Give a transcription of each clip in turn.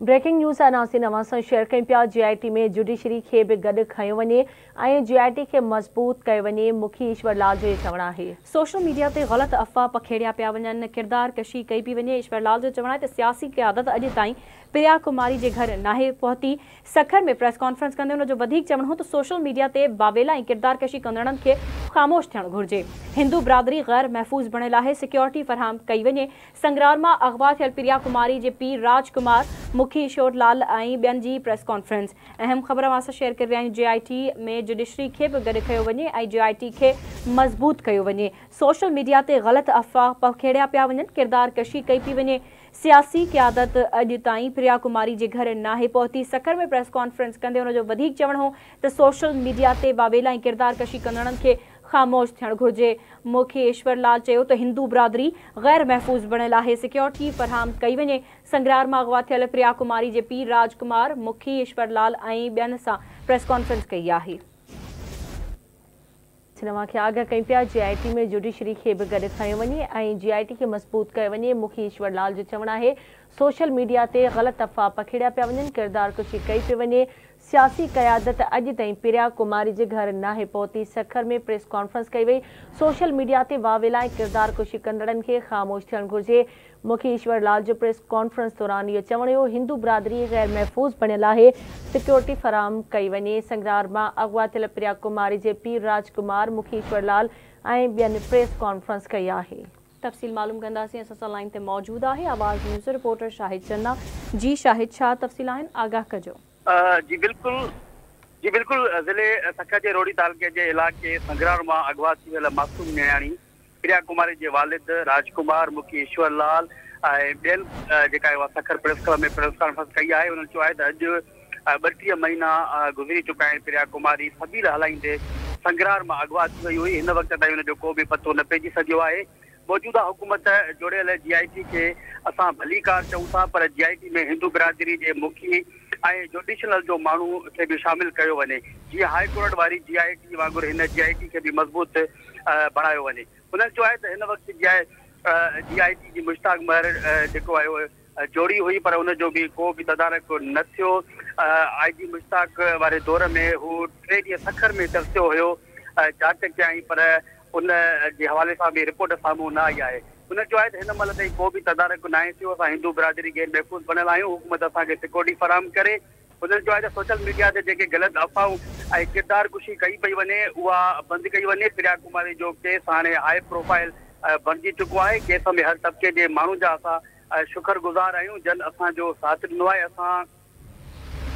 Breaking news अनासी नवां सां share कयूं पिया। GIT में जुडिशरी खे बि गॾु खंयो वञे ऐं GIT खे मज़बूत कयो वञे। मुखी ईश्वर लाल जो चवणु आहे। सोशल मीडिया ते ग़लति अफ़वाह पखेड़िया पिया वञनि, किरदार कशी कई पई वञे। ईश्वर लाल जो चवणु आहे त सियासी क़यादत अॼु ताईं प्रिया कुमारी जे घर नाहे पहुती। सखर में प्रेस कॉन्फ्रेंस कंदे हुन जो वधीक चवणु हो त सोशल मीडिया ते बावेला ऐं किरदार कशी कंदड़नि खे ख़ामोश थियणु घुरिजे। हिंदू बिरादरी गैर महफ़ूज़ बणियल आहे, सिक्योरिटी फराहम कई वञे। संगरार मां अगवा थियल प्रिया कुमारी जे पीउ राजकुमार, मुखी ईश्वर लाल ऐं ॿियनि जी प्रेस कॉन्फ्रेंस। अहम ख़बर असां शेयर करे रहिया आहियूं। GIT में जुडिशरी खे बि गॾु कयो वञे ऐं GIT खे मज़बूत कयो वञे। सोशल मीडिया ते ग़लति अफ़वाह पखेड़िया पिया वञनि, किरदार कशी कई पई वञे। सियासी क़यादत अॼु ताईं प्रिया कुमारी जे घर नाहे पहुती। सखर में प्रेस कॉन्फ्रेंस कंदे हुन जो वधीक चवणु हो त सोशल मीडिया ते बावेला ऐं किरदार कशी कंदड़नि खे ख़ामोश थियणु घुरिजे। मुखी ईश्वर लाल चयो त हिंदू बिरादरी गैर महफ़ूज़ बणियल आहे, सिक्योरिटी फराहम कई वञे। संगरार मां अगवा थियल प्रिया कुमारी जे पीउ राजकुमार, मुखी ईश्वर लाल ऐं ॿियनि सां प्रेस कॉन्फ्रेंस कई आहे। सिनेमा खे आगाह कयूं पिया। GIT में जुडिशरी खे बि गॾु खंयो वञे ऐं GIT खे मज़बूत कयो वञे। मुखी ईश्वर लाल जो चवणु आहे सोशल मीडिया ते ग़लति अफ़वाह पखेड़िया पिया वञनि, किरदार कुशी कई पई वञे। सियासी क़यादत अॼु ताईं प्रिया कुमारी जे घर नाहे पहुती। सखर में प्रेस कॉन्फ्रेंस कई वई। सोशल मीडिया ते वावेला ऐं किरदार कुशी कंदड़नि खे ख़ामोश थियणु घुरिजे। मुखी ईश्वर लाल जो प्रेस कॉन्फ्रेंस दौरान इहो चवणु हो हिंदू बिरादरी गैर महफ़ूज़ बणियल आहे, सिक्योरिटी फराहम कई वञे। संगरार मां अगवा थियल प्रिया कुमारी जे पीउ राजकुमार, मुखी ईश्वर लाल ऐं ॿियनि प्रेस कॉन्फ्रेंस कई आहे। तफ़सील मालूम कंदासीं। असां सां लाइन ते मौजूदु आहे आवाज़ न्यूज़ रिपोर्टर शाहिद चन्ना। जी शाहिद, छा तफ़सील आहिनि, आगाह कजो। जी बिल्कुल ज़िले सखर जे रोड़ी तालुके जे इलाइक़े संगरार मां अगवा थी वियल मासूम नियाणी प्रिया कुमारी जे वालिद राजकुमार, मुखी ईश्वर लाल ऐं ॿियनि जेका सखर प्रेस क्लब में प्रेस कॉन्फ्रेंस कई आहे। उन्हनि चयो आहे त अॼु 32 महीना गुज़री चुका आहिनि। प्रिया कुमारी सबील हलाईंदे संगरार मां अगवा थी वई हुई। हिन वक़्त ताईं हुनजो को बि पतो न पइजी सघियो आहे। मौजूदा हुकूमत जोड़ियल GIT खे असां भली कार चऊं था, पर GIT में हिंदू बिरादरी जे मुखी ऐं जुडिशनल जो माण्हू खे बि शामिल कयो वञे। जीअं हाई कोर्ट वारी GIT वांगुरु हिन GIT खे बि मज़बूत बणायो वञे। उन्हनि चयो आहे त हिन वक़्तु GIT जी मुश्ताक महर जेको आहे उहो जोड़ी हुई, पर हुनजो बि को बि तदारक न थियो। IG मुश्ताक वारे दौर में हू 3 ॾींहं सखर में तरसियो हुयो, जांच कयईं, पर उन जे हवाले सां बि रिपोर्ट साम्हूं न आई आहे। उन चयो आहे त हिन महिल ताईं को बि तदारक न आहे थियो। असां हिंदू बिरादरी गैर महफ़ूज़ बणियल आहियूं, हुकूमत असांखे सिक्योरिटी फराहम करे। उन्हनि चयो आहे त सोशल मीडिया ते जेके ग़लति अफ़वाहूं ऐं किरदार कुशी कई पई वञे उहा बंदि कई वञे। प्रिया कुमारी जो केस हाणे हाई प्रोफाइल बणिजी चुको आहे। केस में हर तबिके जे माण्हू जा असां शुक्रगुज़ार आहियूं, जन असांजो साथ ॾिनो आहे।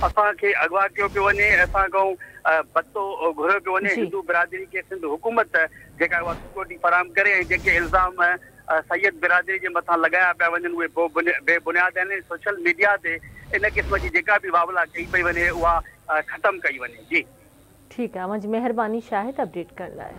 असांखे अगवा कयो पियो वञे, असां खां पतो घुरियो पियो वञे। हिंदू बिरादरी खे सिंध हुकूमत जेका उहा सिक्योरिटी फराहम करे ऐं जेके इल्ज़ाम सैयद बिरादरी जे मथां लॻाया पिया वञनि उहे बेबुनियाद आहिनि। सोशल मीडिया ते इन क़िस्म जी जेका बि वावला कई पई वञे उहा ख़तमु कई वञे। जी ठीकु आहे, मुंहिंजी महिरबानी शाहिद अपडेट करण लाइ।